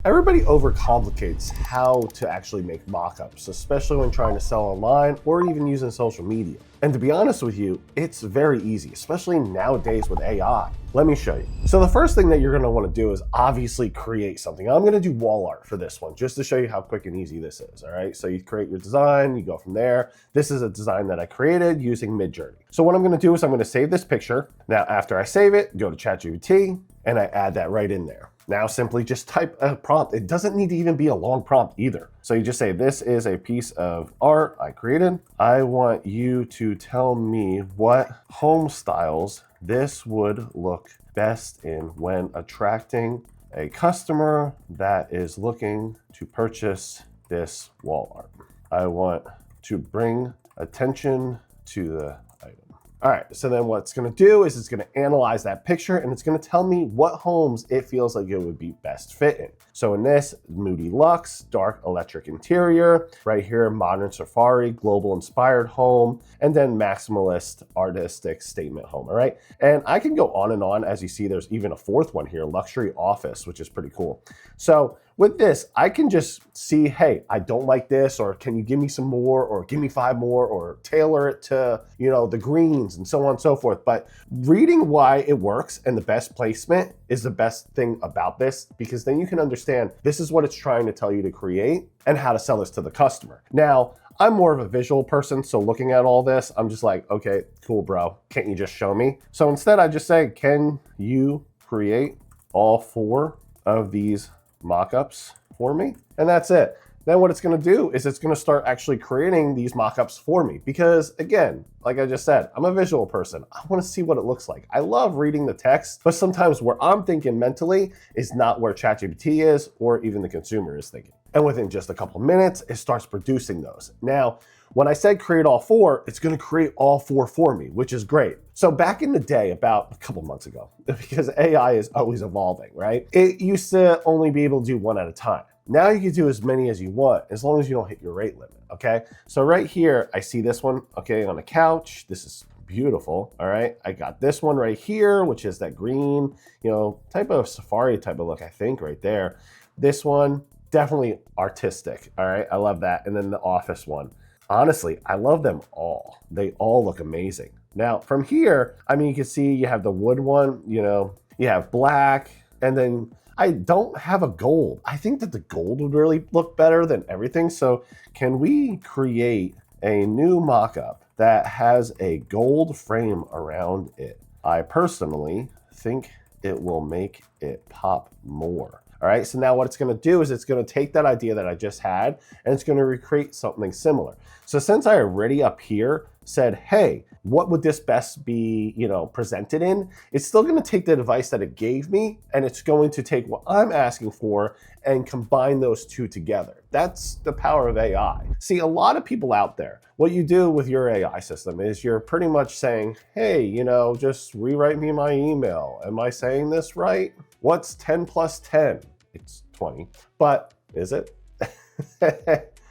Everybody overcomplicates how to actually make mock-ups, especially when trying to sell online or even using social media. And to be honest with you, it's very easy, especially nowadays with AI. Let me show you. So the first thing that you're gonna wanna do is obviously create something. I'm gonna do wall art for this one, just to show you how quick and easy this is, all right? So you create your design, you go from there. This is a design that I created using Midjourney. So what I'm gonna do is I'm gonna save this picture. Now, after I save it, go to ChatGPT, and I add that right in there. Now simply just type a prompt. It doesn't need to even be a long prompt either. So you just say, this is a piece of art I created. I want you to tell me what home styles this would look best in when attracting a customer that is looking to purchase this wall art. I want to bring attention to the item. All right, so then what it's gonna do is it's gonna analyze that picture and it's gonna tell me what homes it feels like it would be best fit in. So in this, moody luxe, dark electric interior, right here, modern safari, global inspired home, and then maximalist artistic statement home, all right? And I can go on and on. As you see, there's even a fourth one here, luxury office, which is pretty cool. So with this, I can just see, hey, I don't like this, or can you give me some more, or give me 5 more, or tailor it to, you know, the greens and so on and so forth. But reading why it works and the best placement is the best thing about this, because then you can understand this is what it's trying to tell you to create and how to sell this to the customer. Now, I'm more of a visual person, so looking at all this, I'm just like, okay, cool, bro. Can't you just show me? So instead, I just say, can you create all 4 of these mock-ups for me? And that's it. Then what it's gonna do is it's gonna start actually creating these mock-ups for me, because again, like I just said, I'm a visual person. I wanna see what it looks like. I love reading the text, but sometimes where I'm thinking mentally is not where ChatGPT is, or even the consumer is thinking. And within just a couple minutes, it starts producing those. Now, when I said create all 4, it's gonna create all 4 for me, which is great. So back in the day, about a couple months ago, because AI is always evolving, right? It used to only be able to do 1 at a time. Now you can do as many as you want, as long as you don't hit your rate limit, okay? So right here, I see this one, okay, on a couch. This is beautiful, all right? I got this one right here, which is that green, you know, type of safari type of look, I think, right there. This one, definitely artistic, all right? I love that. And then the office one. Honestly, I love them all. They all look amazing. Now, from here, I mean, you can see you have the wood one, you know, you have black, and then I don't have a gold. I think that the gold would really look better than everything. So can we create a new mock-up that has a gold frame around it? I personally think it will make it pop more. All right, so now what it's gonna do is it's gonna take that idea that I just had and it's gonna recreate something similar. So since I already up here said, hey, what would this best be, you know, presented in? It's still gonna take the advice that it gave me and it's going to take what I'm asking for and combine those 2 together. That's the power of AI. See, a lot of people out there, what you do with your AI system is you're pretty much saying, hey, you know, just rewrite me my email. Am I saying this right? What's 10 plus 10? It's 20, but is it?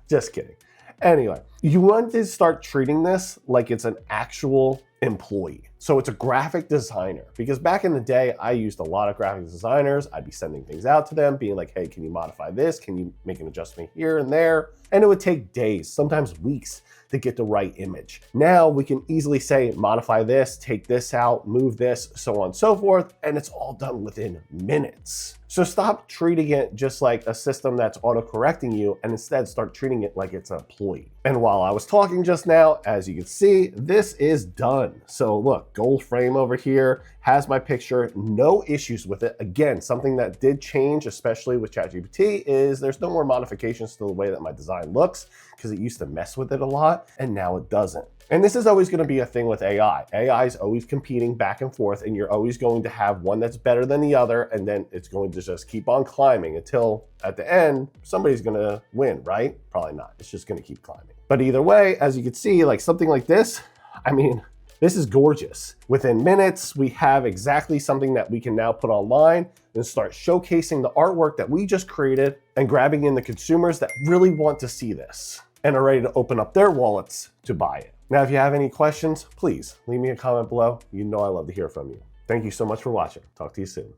Just kidding. Anyway, you want to start treating this like it's an actual employee. So it's a graphic designer, because back in the day, I used a lot of graphic designers. I'd be sending things out to them being like, hey, can you modify this? Can you make an adjustment here and there? And it would take days, sometimes weeks, to get the right image. Now we can easily say, modify this, take this out, move this, so on and so forth, and it's all done within minutes. So stop treating it just like a system that's auto-correcting you, and instead start treating it like it's an employee. And while I was talking just now, as you can see, this is done. So look, gold frame over here, has my picture, no issues with it. Again, something that did change, especially with ChatGPT, is there's no more modifications to the way that my design looks, because it used to mess with it a lot, and now it doesn't. And this is always gonna be a thing with AI. AI is always competing back and forth, and you're always going to have one that's better than the other, and then it's going to just keep on climbing until at the end, somebody's gonna win, right? Probably not, it's just gonna keep climbing. But either way, as you can see, like something like this, I mean, this is gorgeous. Within minutes, we have exactly something that we can now put online and start showcasing the artwork that we just created and grabbing in the consumers that really want to see this and are ready to open up their wallets to buy it. Now, if you have any questions, please leave me a comment below. You know I love to hear from you. Thank you so much for watching. Talk to you soon.